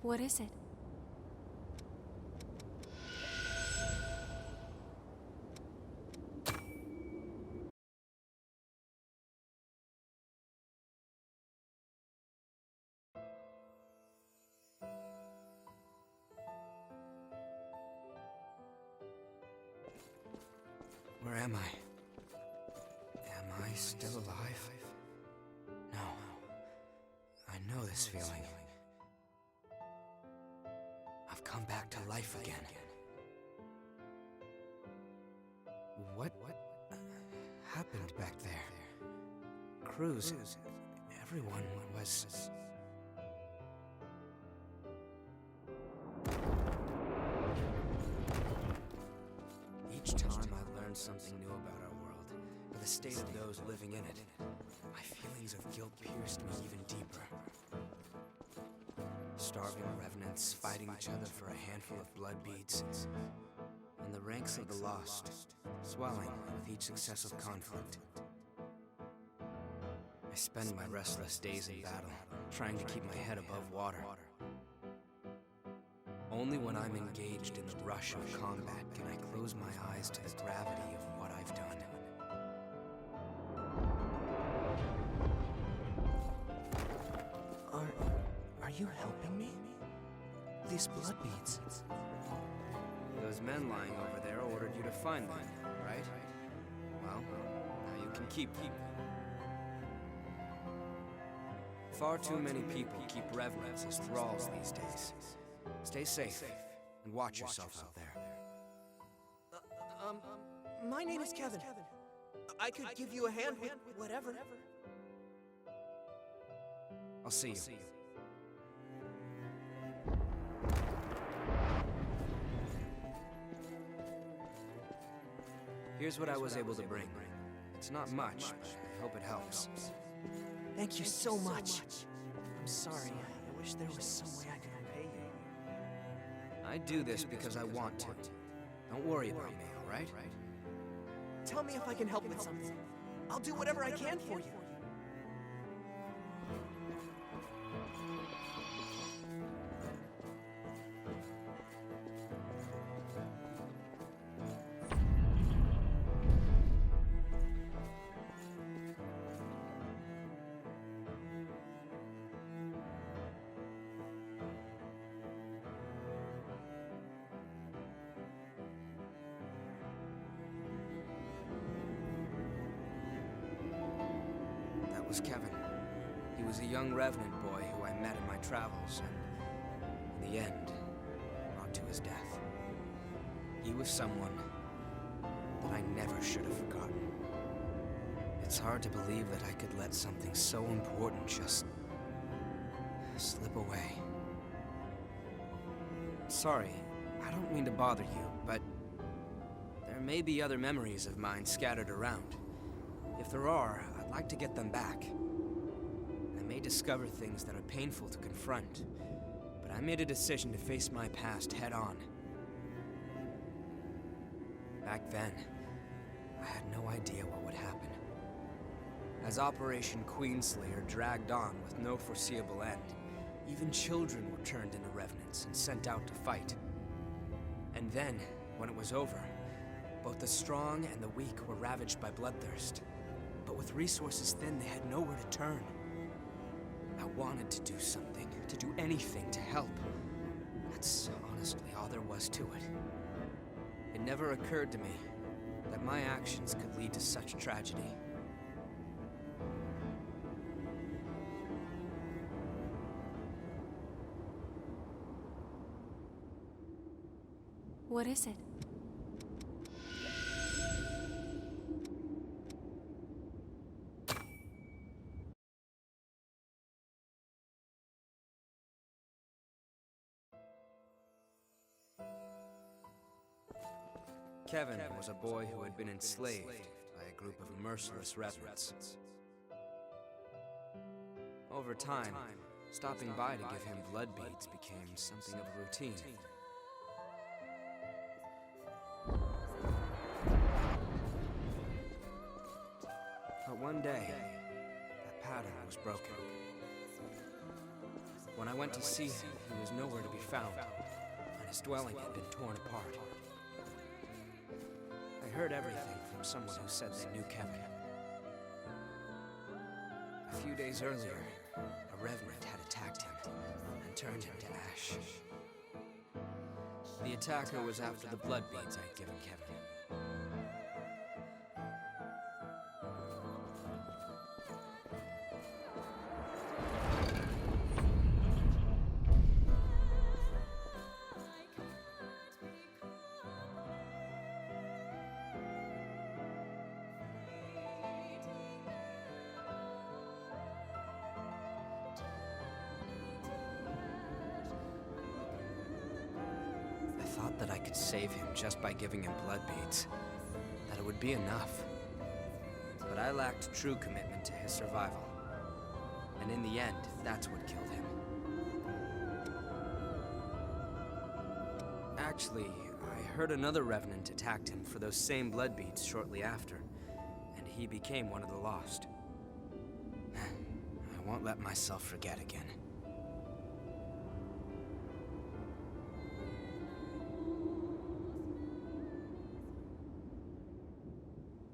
What is it? Where am I? Am I still alive? No. I know this feeling. I've come back to life again. What happened back there? Cruz, everyone was... Each time I learned something new about our world, or the state of those living in it, my feelings of guilt pierced me even deeper. Starving revenants fighting each other for a handful of blood beads, and the ranks of the lost swelling with each successive conflict. I spend my restless days in battle, trying to keep my head above water. Only when I'm engaged in the rush of combat can I close my eyes to the gravity of what I've done. Are you helping me? These blood beads. Those men lying over there ordered you to find them, right? Well, now you can keep them. Far too many people keep revenants as thralls these days. Stay safe, and watch yourself out there. My name is Kevin. I could give you a hand with whatever. I'll see you. Here's what I was able to bring. It's not much, but I hope it helps. Thank you so much. I'm sorry. I wish there was some way I could repay you. I do this because I want to. Don't worry about me, all right? Tell me if I can help with something. I'll do whatever I can for you. That was Kevin. He was a young revenant boy who I met in my travels, and in the end, brought to his death. He was someone that I never should have forgotten. It's hard to believe that I could let something so important just slip away. Sorry, I don't mean to bother you, but there may be other memories of mine scattered around. If there are, I'd like to get them back. I may discover things that are painful to confront, but I made a decision to face my past head on. Back then, I had no idea what would happen. As Operation Queenslayer dragged on with no foreseeable end, even children were turned into revenants and sent out to fight. And then, when it was over, both the strong and the weak were ravaged by bloodthirst. But with resources thin, they had nowhere to turn. I wanted to do something, to do anything to help. That's honestly all there was to it. It never occurred to me that my actions could lead to such tragedy. What is it? Kevin was a boy who had been enslaved by a group of merciless revenants. Over time, stopping by to give him blood beads became something of a routine. But one day, that pattern was broken. When When I went to see him, he was nowhere to be found, and his dwelling had been torn apart. I heard everything from someone who said they knew Kevin. A few days earlier, a revenant had attacked him and turned him to ash. The attacker was after the blood beads I'd given Kevin. I thought that I could save him just by giving him blood beads, that it would be enough. But I lacked true commitment to his survival. And in the end, that's what killed him. Actually, I heard another revenant attacked him for those same blood beads shortly after, and he became one of the lost. I won't let myself forget again.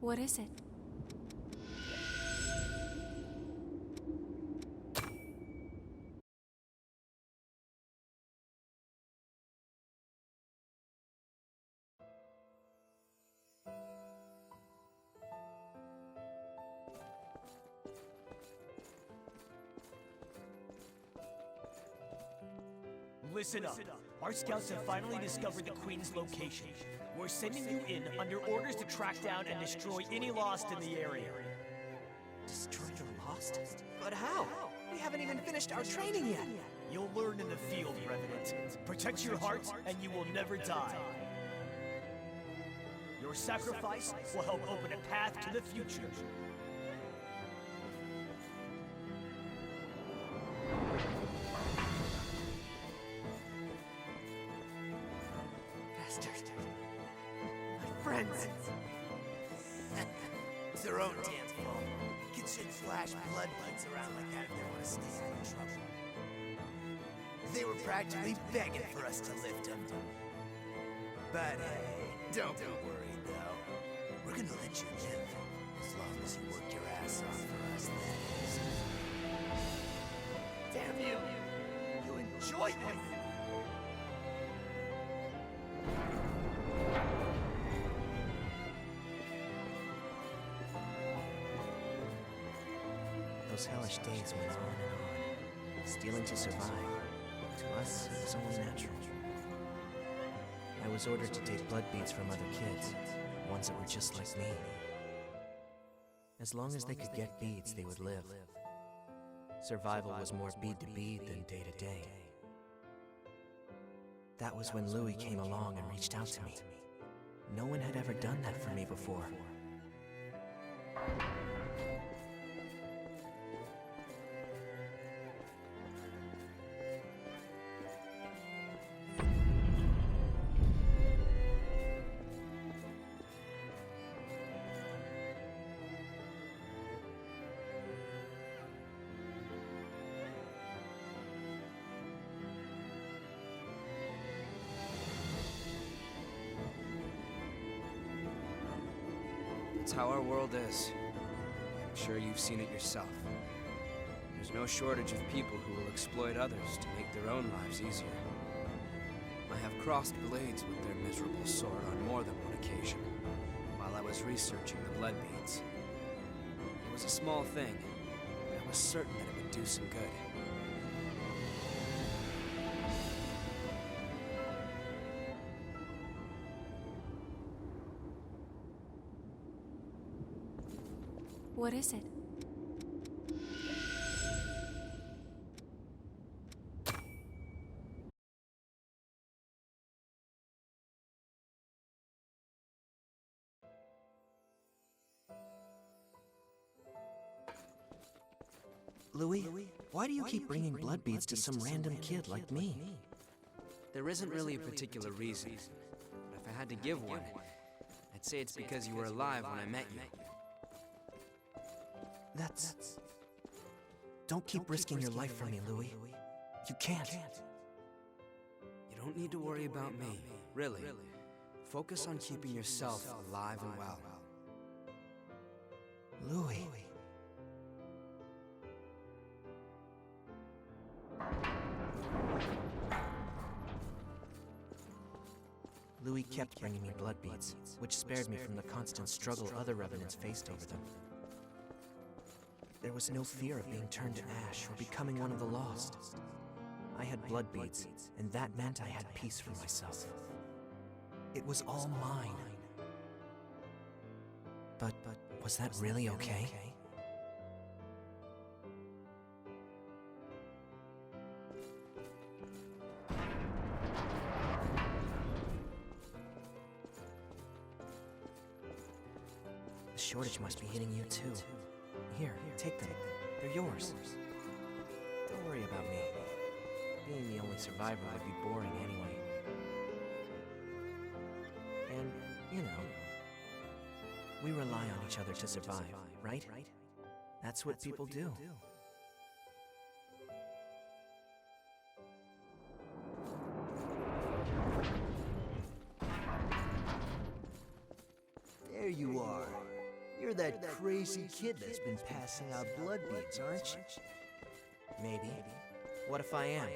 What is it? Listen up. Our scouts have finally discovered the Queen's location. We're sending you in under orders to track down and destroy any Lost in the area. Destroy the Lost? But how? We haven't even finished our training yet. You'll learn in the field, Revenant. Protect your heart, and you will never die. Your sacrifice will help open a path to the future. Bastard. My friends. It's their own damn fault. Kids shouldn't flash blood beads around like that if they want to stay out of trouble. They were practically begging for us to lift them. But don't be worried, though. We're gonna let you live, as long as you work your ass off for us, that is. Damn you! You enjoyed this! Those hellish days went on and on. Stealing to survive. To us, it was only natural. I was ordered to take blood beads from other kids, ones that were just like me. As long as they could get beads, they would live. Survival was more bead to bead than day to day. That was when Louis came along and reached out to me. No one had ever done that for me before. It's how our world is. I'm sure you've seen it yourself. There's no shortage of people who will exploit others to make their own lives easier. I have crossed blades with their miserable sort on more than one occasion, while I was researching the blood beads. It was a small thing, but I was certain that it would do some good. What is it? Louis, why do you keep bringing blood beads to some random kid like me? There isn't really a particular reason, but if I had to give one, I'd say it's because you were alive when I met you. That's... Don't keep risking your life for me, Louis. You can't. You don't need to worry about me, really. Focus on keeping yourself alive and well. Louis. Louis kept bringing me blood beads, which spared me from the constant struggle other revenants faced over them. There was no fear of being turned to ash or becoming one of the lost. I had blood beads, and that meant I had peace for myself. It was all mine. But was that really okay? The shortage must be hitting you too. Here, take them. They're yours. Don't worry about me. Being the only survivor would be boring anyway. And, you know, we rely on each other to survive, right? That's what people do. There you are. You're that crazy kid that's been passing out blood beads, aren't you? Maybe. What if I am?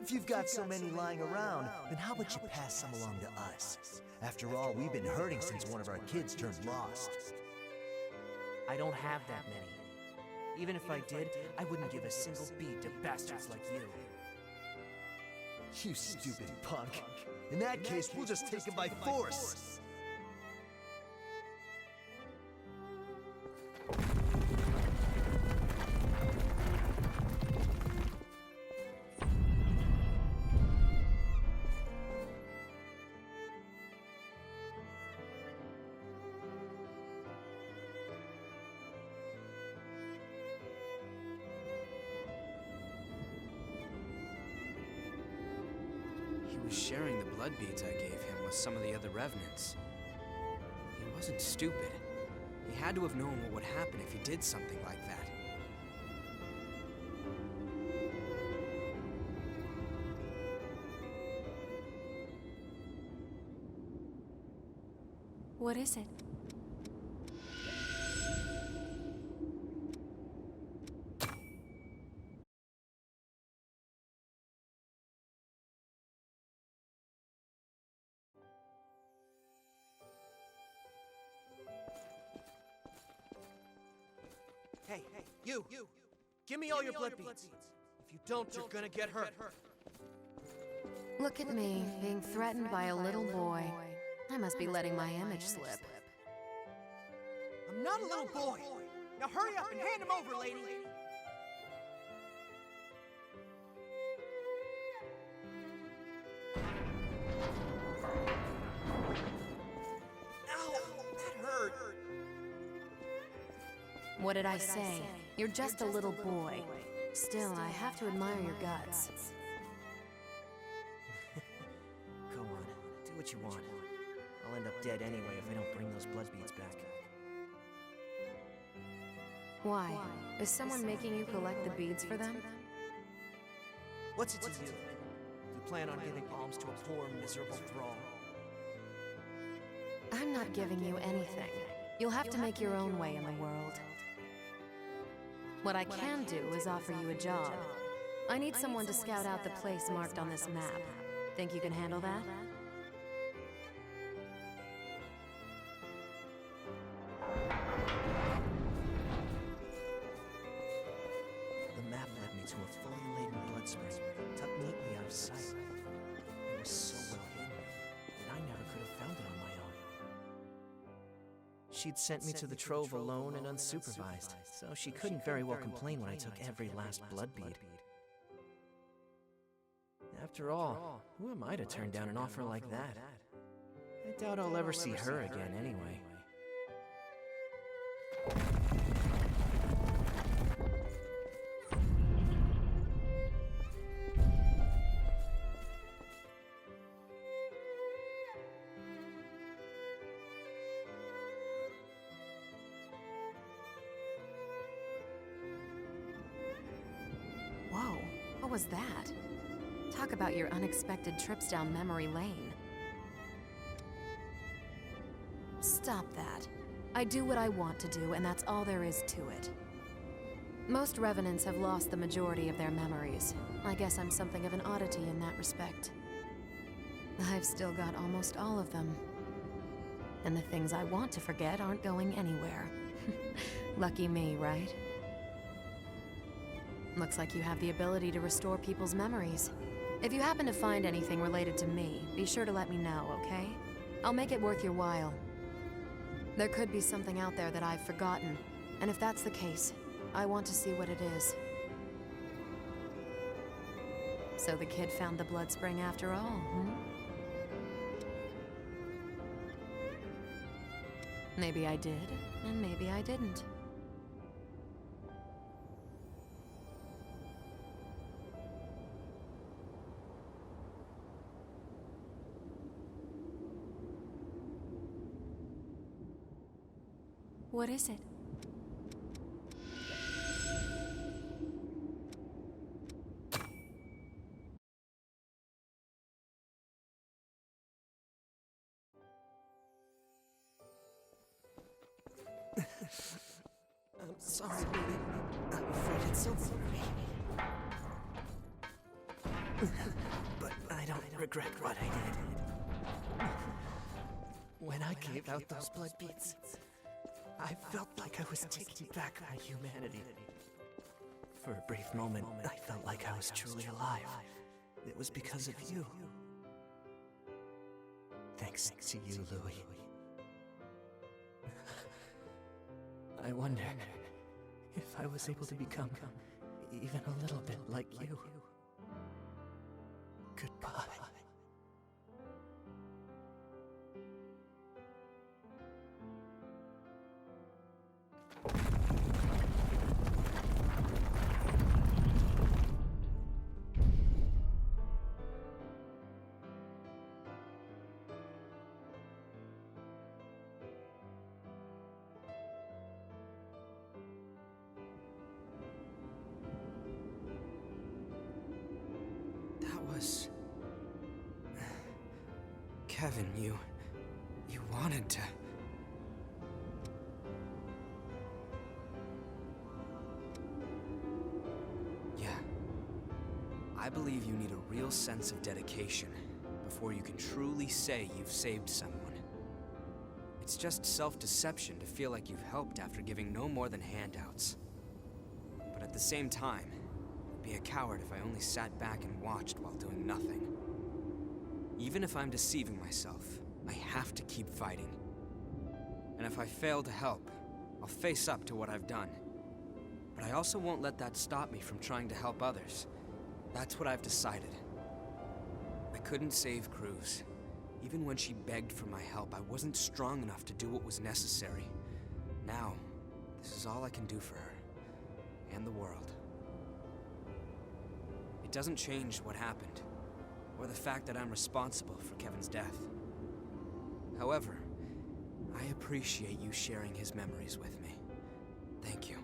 If you've got so many lying around, then how about you pass some along to us? After all, we've been hurting since one of our kids turned lost. I don't have that many. Even if I did, I wouldn't give a single bead to bastards like you. You stupid punk. In that case, we'll just take him by force. He was sharing the blood beads I gave him with some of the other revenants. He wasn't stupid. He had to have known what would happen if he did something like that. What is it? Hey, you! Give me all your blood beads. If you don't, you're gonna get hurt. Look at me, being threatened by a little boy. I must be letting my image slip. I'm not a little boy! Now hurry up and hand him over, lady! Ow! That hurt! What did I say? You're just a little boy. Still, I have to admire your guts. Go on, do what you want. I'll end up dead anyway if I don't bring those blood beads back. Why? Is someone making you collect the beads for them? What's it to you? Do you plan on giving alms to a poor, miserable thrall? I'm not giving you anything. You'll have to make your own way in the world. What I can do is offer you a job. I need someone to scout out the place marked on this map. Think you can handle that? The map led me to a fully laden blood spring, tucked neatly out of sight. It was so well hidden that I never could have found it on my own. She'd sent me to the trove alone and unsupervised, so she couldn't very well complain when I took every last blood bead. After all, who am I to turn down an offer like that? I doubt I'll ever see her again anyway. Whoa, a What was that? Talk about your unexpected trips down memory lane. Stop that. I do what I want to do, and that's all there is to it. Most revenants have lost the majority of their memories. I guess I'm something of an oddity in that respect. I've still got almost all of them. And the things I want to forget aren't going anywhere. Lucky me, right? Looks like you have the ability to restore people's memories. If you happen to find anything related to me, be sure to let me know, okay? I'll make it worth your while. There could be something out there that I've forgotten, and if that's the case, I want to see what it is. So the kid found the blood spring after all, hmm? Maybe I did, and maybe I didn't. What is it? I'm sorry, baby. I'm afraid it's over for me. But I don't regret what I did. When I gave out those blood beads, I felt like I was taking back my humanity. For a brief moment, I felt like I was truly alive. It was because of you. Thanks to you, Louis. I wonder if I was able to become even a little bit like you. Goodbye. Kevin, you wanted to... Yeah. I believe you need a real sense of dedication before you can truly say you've saved someone. It's just self-deception to feel like you've helped after giving no more than handouts. But at the same time, I'd be a coward if I only sat back and watched while doing nothing. Even if I'm deceiving myself, I have to keep fighting. And if I fail to help, I'll face up to what I've done. But I also won't let that stop me from trying to help others. That's what I've decided. I couldn't save Cruz. Even when she begged for my help, I wasn't strong enough to do what was necessary. Now, this is all I can do for her. And the world. It doesn't change what happened, or the fact that I'm responsible for Kevin's death. However, I appreciate you sharing his memories with me. Thank you.